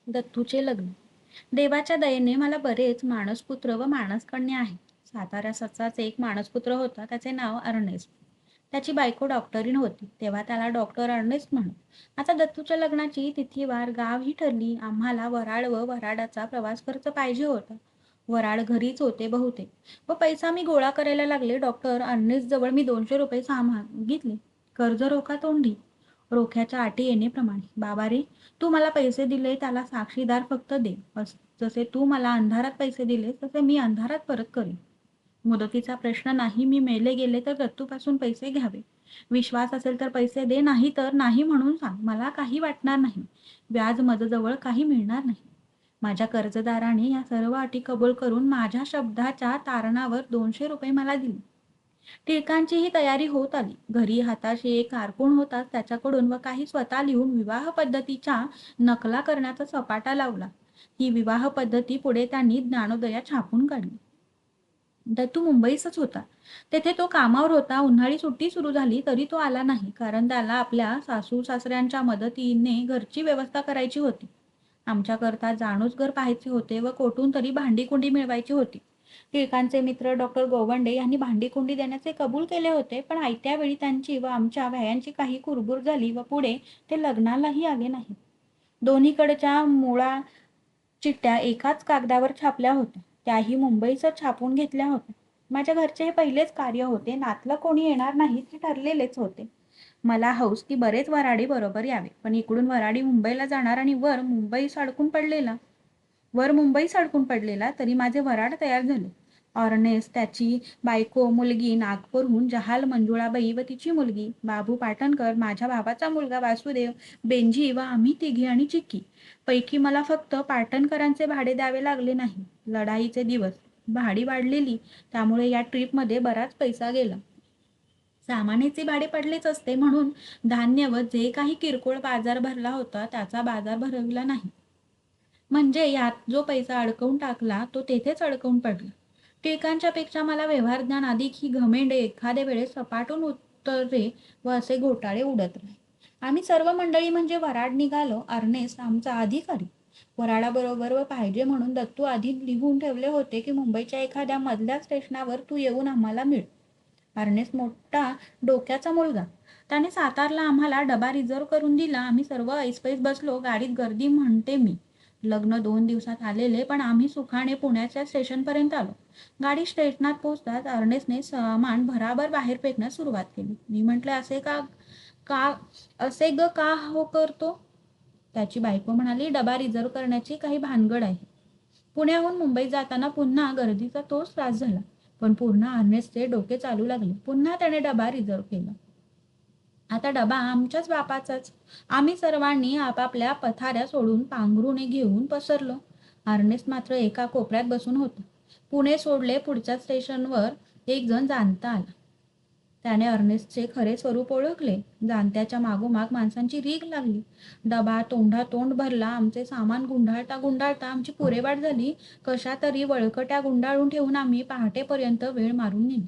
दत्तूचे लग्न. देवाच्या दयेने मला बरेच मानसपुत्र व मानसकन्या आहेत. साताऱ्याचाच एक मानसपुत्र होता, त्याचे नाव अर्नेस्ट. त्याची बायको डॉक्टरीण होती, तेव्हा त्याला डॉक्टर अर्नेस्ट म्हणू. आता दत्तूच्या लग्नाची तिथीवार गावही ठरली. आम्हाला वराड व वराडाचा प्रवास खर्च पाहिजे होता. वराड घरीच होते बहुतेक, व पैसा मी गोळा करायला लागले. डॉक्टर अर्नेस्ट जवळ मी 200 रुपये मागितले. कर्ज रोखा तोंडी, रोख्याच्या अटी येणेप्रमाणे. बाबा रे, तू मला पैसे दिले त्याला साक्षीदार फक्त दे. जसे तू मला अंधारात पैसे दिले तसे मी अंधारात परत करीन. मुदतीचा प्रश्न नाही. मी मेले गेले तर दत्तूपासून पैसे घ्यावे. विश्वास असेल तर पैसे दे, नाही तर नाही म्हणून सांग. मला काही वाटणार नाही. व्याज मजजवळ काही मिळणार नाही. माझ्या कर्जदाराने या सर्व अटी कबूल करून माझ्या शब्दाच्या तारणावर 200 रुपये मला दिले. टिळकांचीही तयारी होत आली. घरी हाताशी एक कारकून होताच त्याच्याकडून व काही स्वतः लिहून विवाह पद्धतीच्या नकला करण्याचा सपाटा लावला. ही विवाह पद्धती पुढे त्यांनी ज्ञानोदया छापून काढली. दत्तू मुंबईतच होता. तेथे तो कामावर होता. उन्हाळी सुट्टी सुरू झाली तरी तो आला नाही, कारण त्याला आपल्या सासू सासऱ्यांच्या मदतीने घरची व्यवस्था करायची होती. आमच्याकरता जाणूच घर पाहायचे होते व कोठून तरी भांडीकुंडी मिळवायची होती. टिळकांचे मित्र डॉक्टर गोवंडे यांनी भांडीकुंडी देण्याचे कबूल केले होते, पण आयत्या वेळी त्यांची व आमच्या व्यायांची काही कुरबुर झाली व पुढे ते लग्नालाही आले नाही. दोन्हीकडच्या मुळा चिठ्ठ्या एकाच कागदावर छापल्या होत्या, त्याही मुंबईतच छापून घेतल्या होत्या. माझ्या घरचे हे पहिलेच कार्य होते. नातलं कोणी येणार नाही हे ठरलेलेच होते. मला हौस की बरेच वराडी बरोबर यावे, पण इकडून वराडी मुंबईला जाणार आणि वर मुंबई सडकून पडलेला तरी माझे वराड तयार झाले. ऑर्नेस्ट, त्याची बायको, मुलगी नागपूरहून जहाल मंजुळाबाई व तिची मुलगी, बाबू पाटणकर, माझ्या बाबाचा मुलगा वासुदेव, बेंजी व आम्ही तिघी आणि चिक्की. पैकी मला फक्त पाटणकरांचे भाडे द्यावे लागले नाही. लढाईचे दिवस, भाडी वाढलेली, त्यामुळे या ट्रीपमध्ये बराच पैसा गेला. सामानाचे भाडे पडलेच असते, म्हणून धान्य व जे काही किरकोळ बाजार भरला होता त्याचा बाजार भरविला नाही. म्हणजे यात जो पैसा अडकवून टाकला तो तेथेच अडकवून पडला. टिळकांच्या पेक्षा मला व्यवहार ज्ञान अधिक ही घमेंडे एखाद्या वेळेस सपाटून उतरले व असे घोटाळे उडत राहिले. आम्ही सर्व मंडळी म्हणजे वराड निघालो. अर्नेस्ट आमचा अधिकारी. वराडाबरोबर व पाहिजे म्हणून दत्तू आधी लिहून ठेवले होते की मुंबईच्या एखाद्या मधल्या स्टेशनावर तू येऊन आम्हाला मिळ. अर्नेस्ट मोठा डोक्याचा मुलगा. त्याने सातारला आम्हाला डबा रिझर्व करून दिला. आम्ही सर्व ऐसपैस बसलो. गाडीत गर्दी म्हणते मी. लग्न 2 दिवसात आलेले, पण आम्ही सुखाने पुण्याच्या स्टेशनपर्यंत आलो. गाडी स्टेशनात पोहोचताच अर्नेस्टने सामान भराभर बाहेर फेकण्यास सुरुवात केली. मी म्हटले, असे का हो करतो? त्याची बायको म्हणाली, डबा रिझर्व करण्याची काही भानगड आहे. पुण्याहून मुंबईत जाताना पुन्हा गर्दीचा तोच त्रास झाला. पण पुन्हा अर्नेस्टचे डोके चालू लागले. पुन्हा त्याने डबा रिझर्व केला. आता डबा आमच्याच बापाचाच. आम्ही सर्वांनी आपापल्या पथाऱ्या सोडून पांघरुणे घेऊन पसरलो. अर्नेस्ट मात्र एका कोपऱ्यात बसून होता. पुणे सोडले. पुढच्या स्टेशनवर एक जण जाणता आला. त्याने अर्नेस्टचे खरे स्वरूप ओळखले. जाणत्याच्या मागोमाग माणसांची रीघ लागली. डबा तोंडातोंड भरला. आमचे सामान गुंडाळता गुंडाळता आमची पुरेवाट झाली. कशा तरी वळकट्या गुंडाळून ठेवून आम्ही पहाटेपर्यंत वेळ मारून नेली.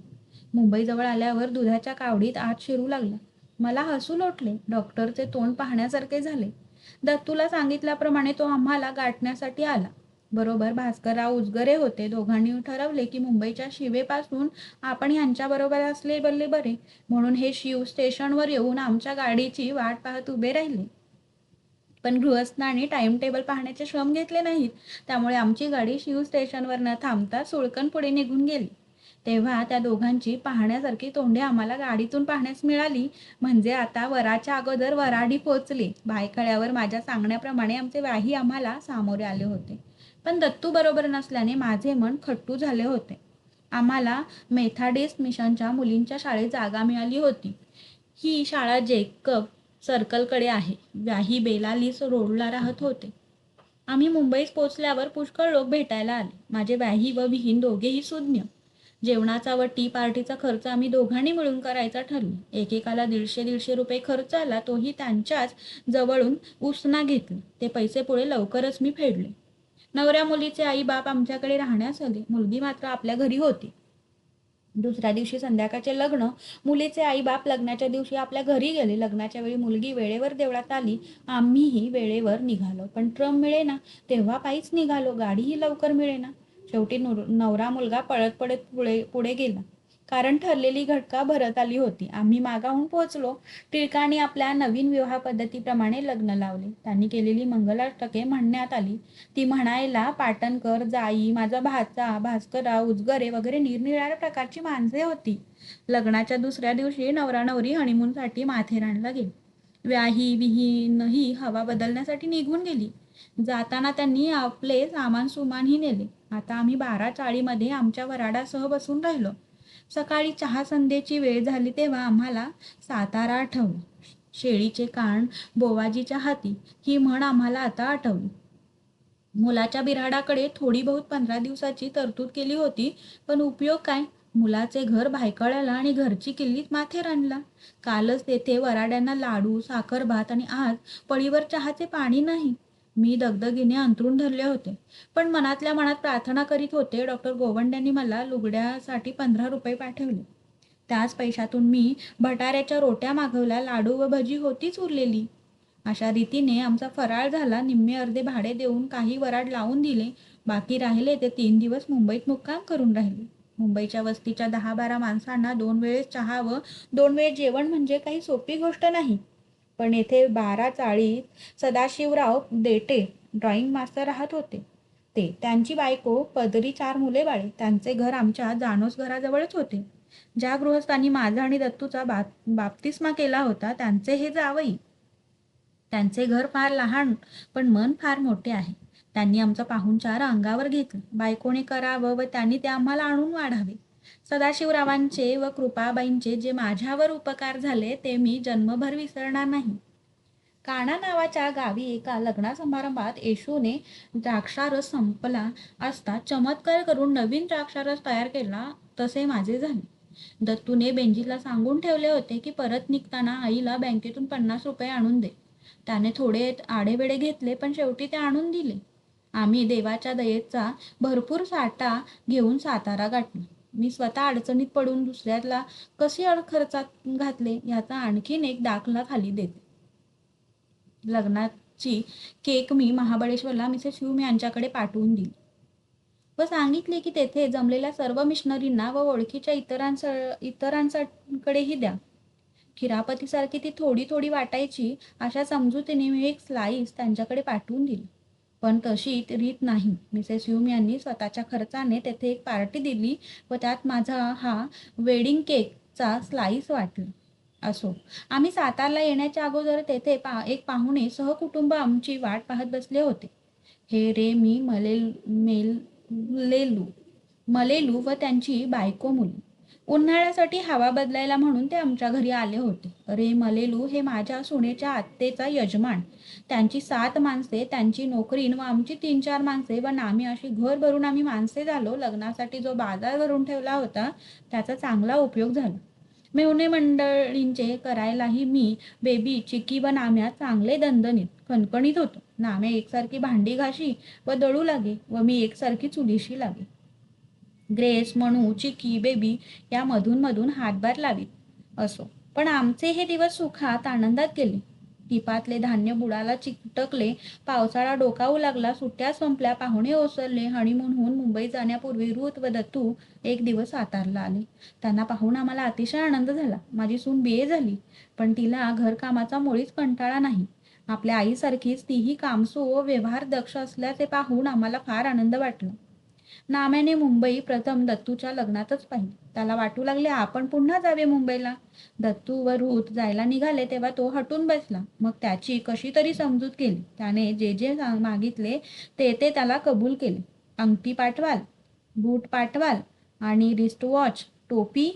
मुंबईजवळ आल्यावर दुधाच्या कावडीत आत शिरू लागला. मला हसू लोटले. डॉक्टरचे तोंड पाहण्यासारखे झाले. दत्तूला सांगितल्याप्रमाणे तो आम्हाला गाठण्यासाठी आला. बरोबर भास्करराव उजगरे होते. दोघांनी ठरवले की मुंबईच्या शिवेपासून आपण ह्यांच्याबरोबर असले बरे, म्हणून हे शिव स्टेशनवर येऊन आमच्या गाडीची वाट पाहत उभे राहिले. पण गृहस्थांनी टाइम टेबल पाहण्याचे श्रम घेतले नाहीत, त्यामुळे आमची गाडी शिव स्टेशनवर न थांबता सुळकन पुढे निघून गेली. तेव्हा त्या दोघांची पाहण्यासारखी तोंडे आम्हाला गाडीतून पाहण्यास मिळाली. म्हणजे आता वराच्या अगोदर वराडी पोचली. भायखळ्यावर माझ्या सांगण्याप्रमाणे आमचे व्याही आम्हाला सामोरे आले होते. पण दत्तू बरोबर नसल्याने माझे मन खट्टू झाले होते. आम्हाला मेथाडिस्ट मिशनच्या मुलींच्या शाळेत जागा मिळाली होती. ही शाळा जेकब सर्कलकडे आहे. व्याही बेलालीस रोडला राहत होते. आम्ही मुंबईत पोचल्यावर पुष्कळ लोक भेटायला आले. माझे व्याही व विहीन दोघेही सुज्ञ. जेवणाचा व टी पार्टीचा खर्च आम्ही दोघांनी मिळून करायचा ठरले. एकेकाला 150-150 रुपये खर्च आला. तोही त्यांच्याच जवळून उसना घेतला. ते पैसे पुढे लवकरच मी फेडले. नवऱ्या मुलीचे आई बाप आमच्याकडे राहण्यास आले. मुलगी मात्र आपल्या घरी होती. दुसऱ्या दिवशी संध्याकाळचे लग्न. मुलीचे आईबाप लग्नाच्या दिवशी आपल्या घरी गेले. लग्नाच्या वेळी मुलगी वेळेवर देवळात आली. आम्हीही वेळेवर निघालो. पण ट्रम मिळेना. तेव्हा पायीच निघालो. गाडीही लवकर मिळेना. शेवटी नवरा मुलगा पळत पळत पुढे पुढे गेला. कारण ठरलेली घटका भरत आली होती. आम्ही मागाहून पोहोचलो. टिळकांनी आपल्या नवीन विवाह पद्धतीप्रमाणे लग्न लावले. त्यांनी केलेली मंगलाष्टके म्हणण्यात आली. ती म्हणायला पाटणकर, जाई, माझा भाचा, भास्करराव, उजगरे वगैरे निरनिराळ्या प्रकारची माणसे होती. लग्नाच्या दुसऱ्या दिवशी नवरा नवरी हनीमूनसाठी माथेरानला गेली. व्याही विहीनही हवा बदलण्यासाठी निघून गेली. जाताना त्यांनी आपले सामान सुमानही नेले. आता आम्ही 12:40 आमच्या वराडासह बसून राहिलो. सकाळी चहा संध्येची वेळ झाली तेव्हा आम्हाला सातारा आठवला. शेळीचे कान बोवाजीच्या हाती ही म्हण आम्हाला आता आठवली. मुलाच्या बिऱ्हाडाकडे थोडी बहुत 15 दिवसाची तरतूद केली होती, पण उपयोग काय? मुलाचे घर भायखळ्याला आणि घरची किल्लीत माथेरानला. कालच तेथे वराड्यांना लाडू, साखर भात आणि आज पळीवर चहाचे पाणी नाही. मी दगदगीने अंथरूण धरले होते, पण मनातल्या मनात प्रार्थना करीत होते. डॉक्टर गोवंड्यांनी मला लुगड्यासाठी 15 रुपये पाठवले. त्याच पैशातून मी भटाऱ्याच्या रोट्या मागवल्या. लाडू व भजी होतीच उरलेली. अशा रीतीने आमचा फराळ झाला. निम्मे अर्धे भाडे देऊन काही वराड लावून दिले. बाकी राहिले ते 3 दिवस मुंबईत मुक्काम करून राहिले. मुंबईच्या वस्तीच्या 10-12 माणसांना 2 वेळेस चहा व 2 वेळेस जेवण म्हणजे काही सोपी गोष्ट नाही. पण येथे 12:40 सदाशिवराव देटे ड्रॉइंग मास्तर राहत होते. त्यांची बायको, पदरी 4 मुले बाळे. त्यांचे घर आमच्या जानोस घराजवळच होते. ज्या गृहस्थांनी माझा आणि दत्तूचा बाप्तिस्मा केला होता त्यांचे हे जावई. त्यांचे घर फार लहान पण मन फार मोठे आहे. त्यांनी आमचा पाहुणचार अंगावर घेतला. बायकोने करावं व त्यांनी ते आम्हाला आणून वाढावे. सदाशिवरावांचे व कृपाबाईंचे जे माझ्यावर उपकार झाले ते मी जन्मभर विसरणार नाही. काणा नावाच्या गावी एका लग्नासमारंभात येशूने द्राक्षारस संपला असता चमत्कार करून नवीन द्राक्षारस तयार केला तसे माझे झाले. दत्तूने बेंजीला सांगून ठेवले होते की परत निघताना आईला बँकेतून 50 रुपये आणून दे. त्याने थोडे आडेवेडे घेतले पण शेवटी ते आणून दिले. आम्ही देवाच्या दयेचा भरपूर साठा घेऊन सातारा गाठला. मी स्वतः अडचणीत पडून दुसऱ्याला कसे खर्चात घातले याचा आणखीन एक दाखला खाली देते. लग्नाची केक मी महाबळेश्वरला मिसेस ह्यूम यांच्याकडे पाठवून दिली व सांगितले की तेथे जमलेल्या सर्व मिशनरींना व ओळखीच्या इतरांकडेही द्या. खिरापतीसारखी ती थोडी थोडी वाटायची अशा समजुतीने मी एक स्लाईस त्यांच्याकडे पाठवून दिली. पण तशी रीत नाही. मिसेस ह्यूम यांनी स्वतःच्या खर्चाने तेथे एक पार्टी दिली व त्यात माझा हा वेडिंग केकचा स्लाईस वाटला. असो, आम्ही सातारला येण्याच्या अगोदर तेथे एक पाहुणे सहकुटुंब आमची वाट पाहत बसले होते. हे रे मी मलेलू व त्यांची बायको मुली. उन्हाळ्यासाठी हवा बदलायला म्हणून ते आमच्या घरी आले होते. रे मलेलू हे माझ्या सुनेच्या आत्तेचा यजमान. त्यांची 7 माणसे, त्यांची नोकरीण व आमची 3-4 माणसे व नामी अशी घर भरून आम्ही माणसे झालो. लग्नासाठी जो बाजार भरून ठेवला होता त्याचा चांगला उपयोग झाला. मेहुणे मंडळींचे करायलाही मी, बेबी, चिकी व नाम्या चांगले दणदणीत खणखणीत होतो. नाम्या एकसारखी भांडी घाशी व दळू लागे व मी एकसारखी चुलीशी लागे. ग्रेस, मनू, चिकी, बेबी या मधून मधून हातभार लावीत. असो, पण आमचे हे दिवस सुखात आनंदात गेले. टिपातले धान्य बुडाला चिकटकले. पावसाळा डोकावू लागला. सुट्ट्या संपल्या. पाहुणे ओसरले. हनीमूनहून मुंबईत जाण्यापूर्वी रुथ व दत्तू एक दिवस सातारला आले. त्यांना पाहून आम्हाला अतिशय आनंद झाला. माझी सून BA झाली, पण तिला घरकामाचा मुळीच कंटाळा नाही. आपल्या आईसारखीच तीही कामसू व व्यवहार दक्ष असल्याचे पाहून आम्हाला फार आनंद वाटला. नाम्याने मुंबई प्रथम दत्तूच्या लग्नातच पाहिली. त्याला वाटू लागले आपण पुन्हा जावे मुंबईला. दत्तू व रूथ जायला निघाले तेव्हा तो हटून बसला. मग त्याची कशी तरी समजूत केली. त्याने जे जे मागितले ते त्याला कबूल केले. अंगठी पाठवाल, बूट पाठवाल आणि रिस्टवॉच, टोपी?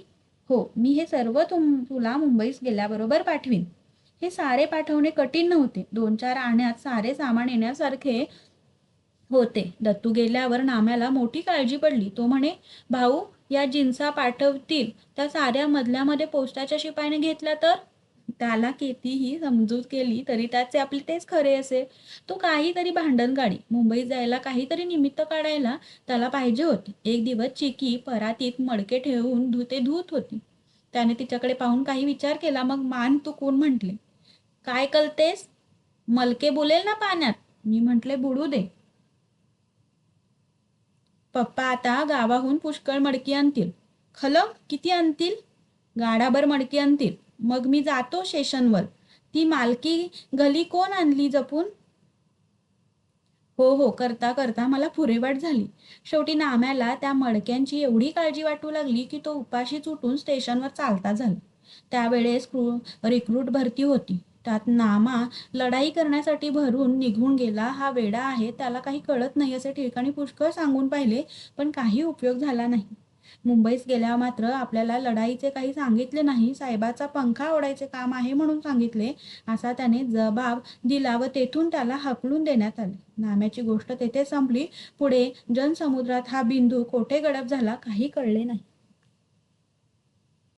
हो, मी हे सर्व तुला मुंबईस गेल्याबरोबर पाठवीन. हे सारे पाठवणे कठीण नव्हते. 2-4 आण्यात सारे सामान येण्यासारखे होते. दत्तू गेल्यावर नाम्याला मोठी काळजी पडली. तो म्हणे, भाऊ, या जिन्सा पाठवतील त्या साऱ्या मधल्यामध्ये पोस्टाच्या शिपायाने घेतल्या तर? त्याला कितीही समजूत केली तरी त्याचे आपले तेच खरे असे. तो काहीतरी भांडण काढी. मुंबईत जायला काहीतरी निमित्त काढायला त्याला पाहिजे होते. एक दिवस चिकी परातीत मडके ठेवून ते धुत होती. त्याने तिच्याकडे पाहून काही विचार केला. मग मान तुकून म्हटले, काय कलतेस? मलके बुलेल ना पाण्यात. मी म्हटले, बुडू दे. पप्पा आता गावाहून पुष्कळ मडकी आणतील. खलं किती आणतील? गाडाभर मडकी आणतील. मग मी जातो स्टेशनवर. ती मालकी गली कोण आणली जपून? हो हो करता करता मला पुरेवाट झाली. शेवटी नाम्याला त्या मडक्यांची एवढी काळजी वाटू लागली की तो उपाशीच उठून स्टेशनवर चालता झाला. त्यावेळेस रिक्रूट भरती होती. त्यात नामा लढाई करण्यासाठी भरून निघून गेला. हा वेडा आहे, त्याला काही कळत नाही असे ठिकाणी पुष्कळ सांगून पाहिले, पण काही उपयोग झाला नाही. मुंबईत गेल्यावर मात्र आपल्याला लढाईचे काही सांगितले नाही, साहेबाचा पंखा ओढायचे काम आहे म्हणून सांगितले, असा त्याने जबाब दिला व तेथून त्याला हकलून देण्यात आले. नाम्याची गोष्ट तेथे संपली. पुढे जनसमुद्रात हा बिंदू कोठे गडप झाला काही कळले नाही.